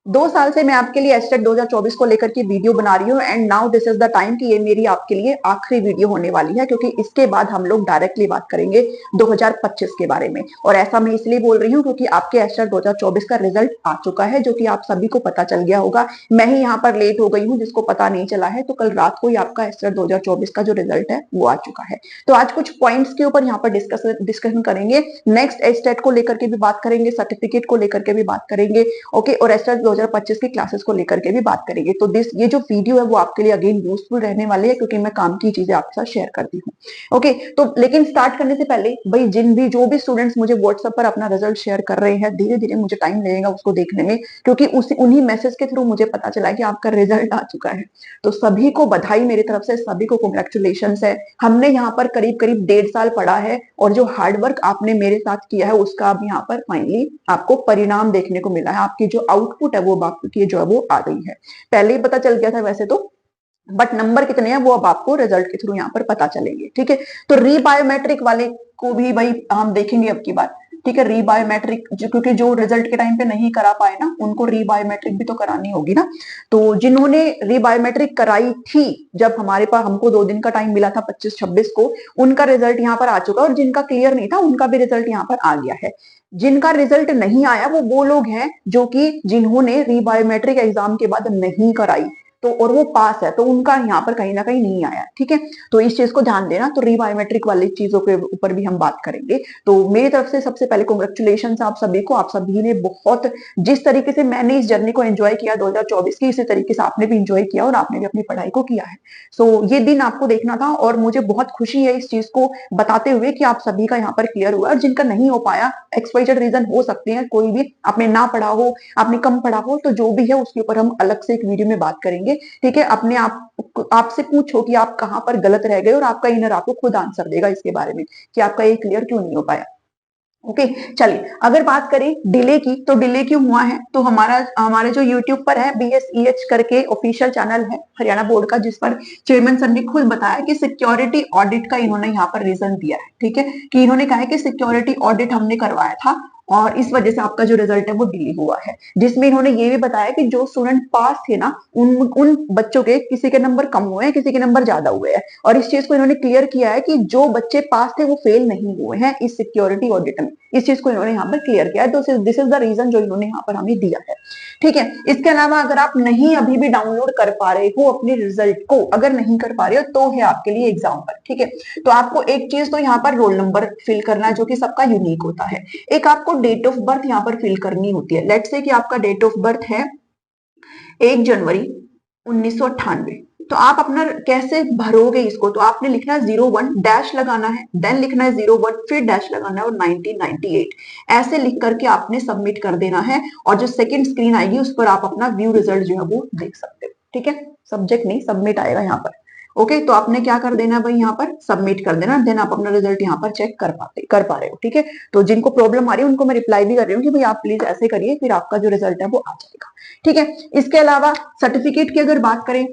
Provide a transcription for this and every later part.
2 साल से मैं आपके लिए एस्टेट 2024 को लेकर के वीडियो बना रही हूँ and now this is the time कि ये मेरी आपके लिए आखिरी वीडियो होने वाली है, क्योंकि इसके बाद हम लोग डायरेक्टली बात करेंगे 2025 के बारे में। और ऐसा मैं इसलिए बोल रही हूँ क्योंकि आपके एस्टेट 2024 का रिजल्ट आ चुका है, जो कि आप सभी को पता चल गया होगा। मैं ही यहाँ पर लेट हो गई हूँ जिसको पता नहीं चला है। तो कल रात को ही आपका एस्टेट 2024 का जो रिजल्ट है वो आ चुका है। तो आज कुछ पॉइंट्स के ऊपर यहाँ पर डिस्कशन करेंगे। नेक्स्ट एस्टेट को लेकर के भी बात करेंगे, सर्टिफिकेट को लेकर के भी बात करेंगे, ओके, और एस्टेट 2025 की क्लासेस को लेकर के भी बात करेंगे। तो ये जो वीडियो है वो आपके लिए अगेन यूजफुल रहने वाली है, क्योंकि मैं काम की चीजें आपके साथ शेयर करती हूँ। ओके, तो लेकिन स्टार्ट करने से पहले भाई जो भी स्टूडेंट्स मुझे व्हाट्सएप पर अपना रिजल्ट शेयर कर रहे हैं, धीरे धीरे मुझे टाइम लगेगा उसको देखने में, क्योंकि उन्हीं मैसेज के थ्रू मुझे पता चला कि आपका रिजल्ट आ चुका है। तो सभी को बधाई मेरी तरफ से, सभी को कॉन्ग्रेचुलेशन है। हमने यहाँ पर करीब करीब 1.5 साल पढ़ा है और जो हार्डवर्क आपने मेरे साथ किया है उसका अब यहाँ पर फाइनली आपको परिणाम देखने को मिला है। आपकी जो आउटपुट है वो आपकी जो है वो आ गई है। पहले ही पता चल गया था वैसे तो, बट नंबर कितने हैं वो अब आपको रिजल्ट के थ्रू यहाँ पर पता चलेंगे। ठीक है, तो रीबायोमेट्रिक वाले को भी भाई हम देखेंगे अब की बार। ठीक है, रीबायोमेट्रिक क्योंकि जो रिजल्ट के टाइम पे नहीं करा पाए ना, उनको रीबायोमेट्रिक भी तो करानी होगी ना। तो जिन्होंने रीबायोमेट्रिक कराई थी, जब हमारे पास हमको 2 दिन का टाइम मिला था 25-26 को, उनका रिजल्ट यहाँ पर आ चुका है। और जिनका क्लियर नहीं था उनका भी रिजल्ट यहाँ पर आ गया है। जिनका रिजल्ट नहीं आया वो लोग हैं जो कि जिन्होंने रीबायोमेट्रिक एग्जाम के बाद नहीं कराई, तो और वो पास है, तो उनका यहाँ पर कहीं ना कहीं नहीं आया। ठीक है, तो इस चीज को ध्यान देना। तो रीबायोमेट्रिक वाली चीजों के ऊपर भी हम बात करेंगे। तो मेरी तरफ से सबसे पहले कॉन्ग्रेचुलेशन आप सभी को। आप सभी ने बहुत, जिस तरीके से मैंने इस जर्नी को एंजॉय किया 2024 की, इसी तरीके से आपने भी एंजॉय किया और आपने भी अपनी पढ़ाई को किया है। सो ये दिन आपको देखना था और मुझे बहुत खुशी है इस चीज को बताते हुए कि आप सभी का यहाँ पर क्लियर हुआ। और जिनका नहीं हो पाया, एक्सवाइजेड रीजन हो सकते हैं, कोई भी, आपने ना पढ़ा हो, आपने कम पढ़ा हो, तो जो भी है उसके ऊपर हम अलग से एक वीडियो में बात करेंगे। ठीक है, अपने आप आपसे पूछो कि आप कहां पर गलत रह गए और आपका इनर आपको खुद आंसर देगा इसके बारे में कि आपका ये क्लियर क्यों नहीं हो पाया। ओके, चलिए अगर बात करें डिले की, तो डिले क्यों हुआ है, तो हमारे जो यूट्यूब पर है BSEH करके ऑफिशियल चैनल है हरियाणा बोर्ड का, जिस पर चेयरमैन सर ने खुद बताया कि सिक्योरिटी ऑडिट का इन्होंने यहाँ पर रीजन दिया है। ठीक है, कि इन्होंने कहा है कि सिक्योरिटी ऑडिट हमने करवाया था और इस वजह से आपका जो रिजल्ट है वो डिले हुआ है। जिसमें इन्होंने ये भी बताया कि जो स्टूडेंट पास थे ना, उन बच्चों के किसी के नंबर कम हुए हैं, किसी के नंबर ज्यादा हुए हैं। और इस चीज को इन्होंने क्लियर किया है कि जो बच्चे पास थे वो फेल नहीं हुए हैं इस सिक्योरिटी ऑडिट में। इस चीज को इन्होंने यहाँ पर क्लियर किया है। तो दिस इज द रीजन जो इन्होंने यहाँ पर हमें दिया है। ठीक है, इसके अलावा अगर आप नहीं अभी भी डाउनलोड कर पा रहे हो अपने रिजल्ट को, अगर नहीं कर पा रहे हो तो है आपके लिए एग्जाम पर। ठीक है, तो आपको एक चीज तो यहाँ पर रोल नंबर फिल करना है जो कि सबका यूनिक होता है। एक आपको डेट ऑफ बर्थ यहाँ पर फिल करनी होती है। लेट्स से कि आपका डेट ऑफ बर्थ है 1 जनवरी 1998, तो आप अपना कैसे भरोगे इसको, तो आपने लिखना है 01 डैश लगाना है, देन लिखना है 01 फिर डैश लगाना है और 1998 ऐसे लिख करके आपने सबमिट कर देना है। और जो सेकंड स्क्रीन आएगी उस पर आप अपना व्यू रिजल्ट जो है वो देख सकते हो। ठीक है, सब्जेक्ट नहीं सबमिट आएगा यहाँ पर। ओके, तो आपने क्या कर देना है भाई, यहाँ पर सबमिट कर देना, देन आप अपना रिजल्ट यहाँ पर चेक कर पा रहे हो। ठीक है, तो जिनको प्रॉब्लम आ रही है उनको मैं रिप्लाई भी कर रही हूँ कि भाई आप प्लीज ऐसे करिए, फिर आपका जो रिजल्ट है वो आ जाएगा। ठीक है, इसके अलावा सर्टिफिकेट की अगर बात करें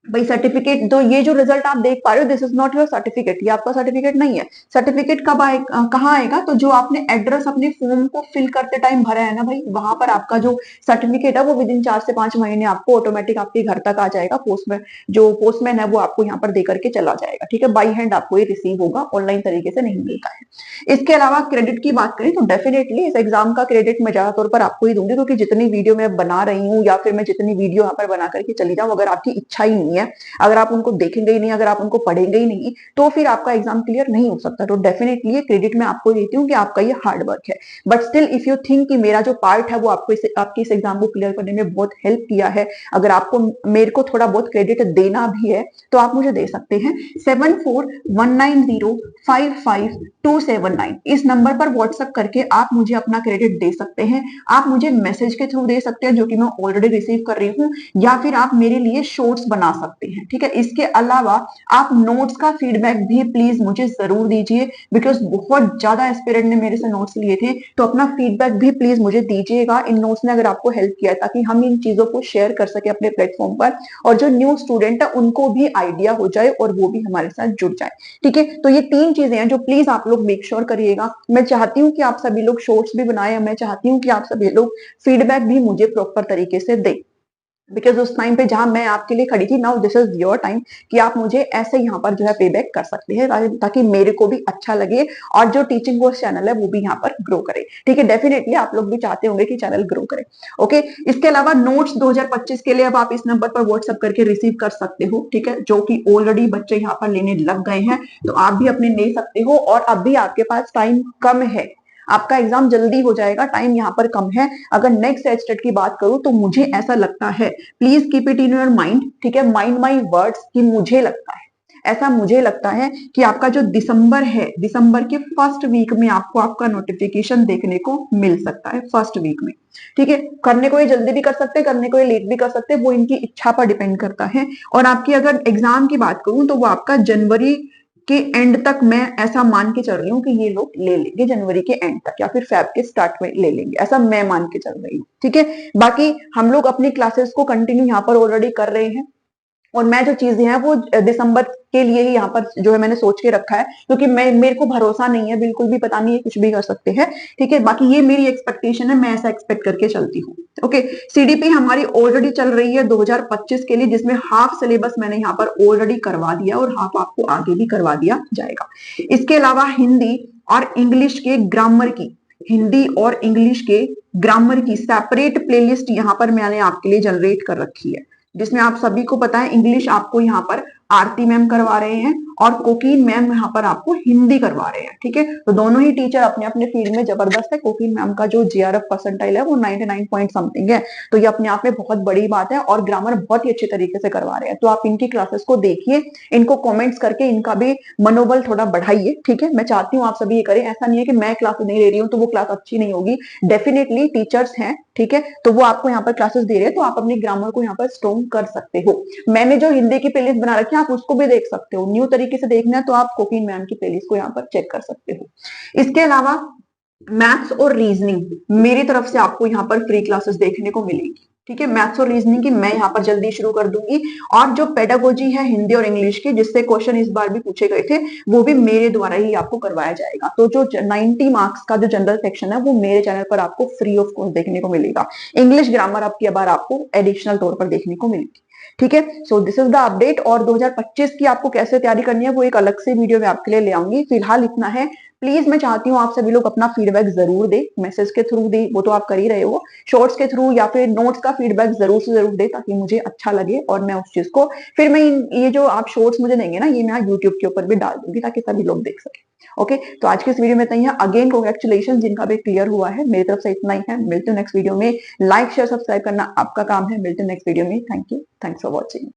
भाई, सर्टिफिकेट, तो ये जो रिजल्ट आप देख पा रहे हो this is not your certificate, ये आपका सर्टिफिकेट नहीं है। सर्टिफिकेट कब आए, कहाँ आएगा, तो जो आपने एड्रेस अपने फॉर्म को फिल करते टाइम भरा है ना भाई, वहां पर आपका जो सर्टिफिकेट है वो विद इन 4 से 5 महीने आपको ऑटोमेटिक आपके घर तक आ जाएगा। पोस्टमैन है वो आपको यहाँ पर दे करके चला जाएगा। ठीक है, बाई हैंड आपको ये रिसीव होगा, ऑनलाइन तरीके से नहीं मिलता है। इसके अलावा क्रेडिट की बात करें तो डेफिनेटली इस एग्जाम का क्रेडिट मैं ज्यादातर पर आपको ही दूंगी, क्योंकि जितनी वीडियो मैं बना रही हूँ या फिर मैं जितनी वीडियो यहाँ पर बना करके चली जाऊँ, अगर आपकी इच्छा ही नहीं है, अगर आप उनको देखेंगे ही नहीं, अगर आप उनको पढ़ेंगे ही नहीं, तो फिर आपका एग्जाम क्लियर नहीं हो सकता। तो डेफिनेटली ये क्रेडिट मैं आपको देती हूँ कि आपका ये हार्ड वर्क है। But still if you think कि मेरा जो पार्ट है वो आपको आपके इस एग्जाम को क्लियर करने में बहुत हेल्प किया है, अगर आपको मेरे को थोड़ा बहुत क्रेडिट देना भी है तो आप मुझे दे सकते हैं। 7419055279 इस नंबर पर व्हाट्सएप करके आप मुझे अपना क्रेडिट दे सकते हैं। आप मुझे मैसेज के थ्रू दे सकते हैं जो कि मैं ऑलरेडी रिसीव कर रही हूँ, या फिर आप मेरे लिए शॉर्ट्स बना सकते हैं, ठीक है। इसके अलावा आप नोट्स का फीडबैक भी प्लीज मुझे जरूर दीजिए, बिकॉज बहुत ज्यादा एस्पिरेंट ने मेरे से नोट्स लिए थे, तो अपना फीडबैक भी प्लीज मुझे दीजिएगा इन नोट्स ने अगर आपको हेल्प किया है, ताकि हम इन चीजों को शेयर कर सके अपने प्लेटफॉर्म पर, और जो न्यू स्टूडेंट है उनको भी आइडिया हो जाए और वो भी हमारे साथ जुड़ जाए, ठीक है। तो ये 3 चीजें हैं जो प्लीज आप लोग मेक श्योर करिएगा। मैं चाहती हूँ कि आप सभी लोग शॉर्ट्स भी बनाए, मैं चाहती हूँ कि आप सभी लोग फीडबैक भी मुझे प्रॉपर तरीके से दें, बिकॉज उस टाइम पे जहां मैं आपके लिए खड़ी थी, now this is your time कि आप मुझे ऐसे यहाँ पर जो है पे बैक कर सकते हैं, ताकि मेरे को भी अच्छा लगे और जो टीचिंग कोर्स चैनल है वो भी यहाँ पर ग्रो करे, ठीक है। डेफिनेटली आप लोग भी चाहते होंगे कि चैनल ग्रो करे, ओके। इसके अलावा नोट्स 2025 के लिए अब आप इस नंबर पर व्हाट्सएप करके रिसीव कर सकते हो, ठीक है, जो कि ऑलरेडी बच्चे यहाँ पर लेने लग गए हैं, तो आप भी अपने ले सकते हो, और अब भी आपके पास टाइम कम है, आपका एग्जाम जल्दी हो जाएगा, टाइम यहाँ पर कम है। अगर नेक्स्ट एस्टेट की बात करूं तो मुझे ऐसा लगता है, please keep it in your mind, ठीक है, माइंड माई वर्ड्स, कि मुझे लगता है, ऐसा मुझे लगता है कि आपका जो दिसंबर है, दिसंबर के फर्स्ट वीक में आपको आपका नोटिफिकेशन देखने को मिल सकता है, फर्स्ट वीक में, ठीक है। करने को ये जल्दी भी कर सकते हैं, करने को ये लेट भी कर सकते हैं, वो इनकी इच्छा पर डिपेंड करता है। और आपकी अगर एग्जाम की बात करूं तो वो आपका जनवरी के एंड तक, मैं ऐसा मान के चल रही हूँ कि ये लोग ले लेंगे जनवरी के एंड तक, या फिर फेब के स्टार्ट में ले लेंगे, ऐसा मैं मान के चल रही हूँ, ठीक है। बाकी हम लोग अपनी क्लासेस को कंटिन्यू यहाँ पर ऑलरेडी कर रहे हैं, और मैं जो चीजें हैं वो दिसंबर के लिए ही यहाँ पर जो है मैंने सोच के रखा है, क्योंकि मैं, मेरे को भरोसा नहीं है, बिल्कुल भी पता नहीं है, कुछ भी कर सकते हैं, ठीक है। बाकी ये मेरी एक्सपेक्टेशन है, मैं ऐसा एक्सपेक्ट करके चलती हूँ, ओके। सीडीपी हमारी ऑलरेडी चल रही है 2025 के लिए, जिसमें हाफ सिलेबस मैंने यहाँ पर ऑलरेडी करवा दिया और हाफ आपको आगे भी करवा दिया जाएगा। इसके अलावा हिंदी और इंग्लिश के ग्रामर की, हिंदी और इंग्लिश के ग्रामर की सेपरेट प्लेलिस्ट यहाँ पर मैंने आपके लिए जनरेट कर रखी है, जिसमें आप सभी को पता है इंग्लिश आपको यहाँ पर आरती मैम करवा रहे हैं और कोकीन मैम यहाँ पर आपको हिंदी करवा रहे हैं, ठीक है। तो दोनों ही टीचर अपने अपने फील्ड में जबरदस्त है। कोकीन मैम का जो जीआरएफ परसेंटाइल है वो 99 पॉइंट समथिंग है, तो ये अपने आप में बहुत बड़ी बात है, और ग्रामर बहुत ही अच्छे तरीके से करवा रहे हैं। तो आप इनकी क्लासेस को देखिए, इनको कॉमेंट्स करके इनका भी मनोबल थोड़ा बढ़ाइए, ठीक है। मैं चाहती हूँ आप सभी ये करें, ऐसा नहीं है कि मैं क्लास नहीं ले रही हूँ तो वो क्लास अच्छी नहीं होगी, डेफिनेटली टीचर्स हैं, ठीक है, तो वो आपको यहाँ पर क्लासेस दे रहे हैं, तो आप अपनी ग्रामर को यहाँ पर स्ट्रॉन्ग कर सकते हो। मैंने जो हिंदी की प्लेलिस्ट बना रखी है आप उसको भी देख सकते हो, न्यू तरीके से देखना है तो आप कोकीन मैम की प्लेलिस्ट को यहाँ पर चेक कर सकते हो। इसके अलावा मैथ्स और रीजनिंग मेरी तरफ से आपको यहाँ पर फ्री क्लासेस देखने को मिलेगी, ठीक है। मैथ्स और रीजनिंग की मैं यहाँ पर जल्दी शुरू कर दूंगी, और जो पेडागोजी है हिंदी और इंग्लिश की, जिससे क्वेश्चन इस बार भी पूछे गए थे, वो भी मेरे द्वारा ही आपको करवाया जाएगा। तो जो 90 मार्क्स का जो जनरल सेक्शन है वो मेरे चैनल पर आपको फ्री ऑफ कॉस्ट देखने को मिलेगा। इंग्लिश ग्रामर आपकी बार आपको एडिशनल तौर पर देखने को मिलेगी, ठीक है। So this is the update, और 2025 की आपको कैसे तैयारी करनी है वो एक अलग से वीडियो में आपके लिए ले आऊंगी। फिलहाल इतना है, प्लीज मैं चाहती हूँ आप सभी लोग अपना फीडबैक जरूर दे, मैसेज के थ्रू दे, वो तो आप कर ही रहे हो, शॉर्ट्स के थ्रू या फिर नोट्स का फीडबैक जरूर से जरूर दे, ताकि मुझे अच्छा लगे और मैं उस चीज को फिर मैं ये जो आप शॉर्ट्स मुझे देंगे ना, ये मैं यूट्यूब के ऊपर भी डाल दूंगी ताकि सभी लोग देख सके, ओके। तो आज के इस वीडियो में इतना ही है। अगेन कांग्रेचुलेशन जिनका भी क्लियर हुआ है, मेरी तरफ से इतना ही है। मिलते हैं नेक्स्ट वीडियो में, लाइक शेयर सब्सक्राइब करना आपका काम है। मिलते हैं नेक्स्ट वीडियो में, thank you, thanks for watching.